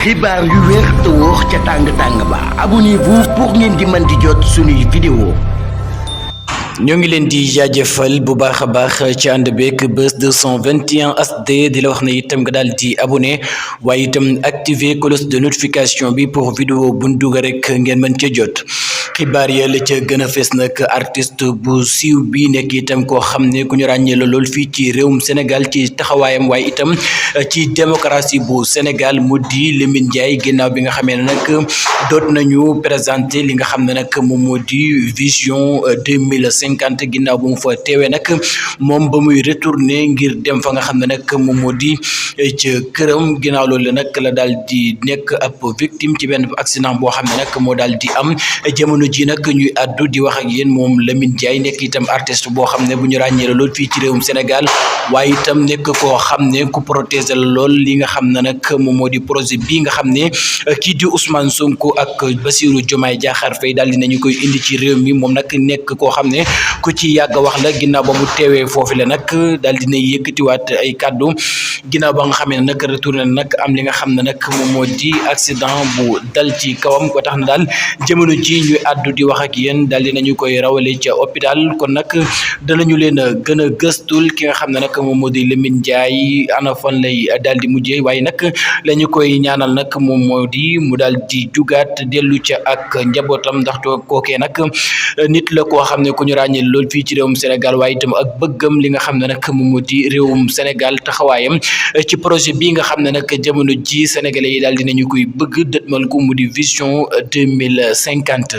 xibaar yu wér te wóor ca tàng ba abonnez-vous pour ngeen di mën di jot suñuy vidéo. ñoo ngi leen di jaajëfal bu baax a baax ci ànd beeg Buzz 221 HD di la wax ne itam nga daal di abonné waaye itam activer cloche de notification bi pour vidéo buñ dugal rek ngeen mën ca jot. xibaar ya la ca gën a fees nag artiste bu siiw bi nekk itam koo xam ne ku ñu ràññee la lool fii ci réewum Sénégal ci taxawaayam waaye itam ci démocratie bu Sénégal mu di Lamine Ndiaye ginnaaw bi nga xamee ne nag doot nañu présenté li nga xam ne nag moom moo di vision 2050 ginnaaw bu mu fa teewee nag moom ba muy retourné ngir dem fa nga xam ne nag moom moo di ca këram ginnaaw loolu nag la daal di nekk ab victime ci benn accident boo xam ne nag moo daal di am jamono ji nag ñuy àddu di wax ak yéen moom Lamine Ndiaye nekk itam artiste boo xam ne bu ñu ràññee la lool fii ci réewum Sénégal waaye itam nekk koo xam ne ku protéger la lool li nga xam ne nag moom moo di projet bii nga xam ne kii di Ousmane Sonko ak Bassirou Diomaye Diakhar Faye daal di nañu koy indi ci réew mi moom nag nekk koo xam ne ku ci yàgg wax la ginnaaw ba mu teewee foofu la nag daal dina yëkkatiwaat ay kàddu ginnaaw ba nga xam ne nag retourné nag am li nga xam ne nag moom moo di accident bu dal ci kawam ko tax na daal jamono ji ñuy àddu di wax ak yéen daal dinañu koy rawale ca hôpital kon nag danañu leen a gën a gëstul ki nga xam ne nag moom moo di Lamine Ndiaye ana fan lay daal di mujjee waaye nag la ñu koy ñaanal nag moom moo di mu daal di jugaat dellu ca ak njabootam ndax kookee nag nit la koo xam ne ku ñu ràññee lool fii ci réewum Sénégal waaye itam ak bëggam li nga xam ne nag moom moo di réewum Sénégal taxawaayam ci projet bii nga xam ne nag jamono ji sénégalais yi daal dinañu koy bëgg dëtmal ko mu di vision 2050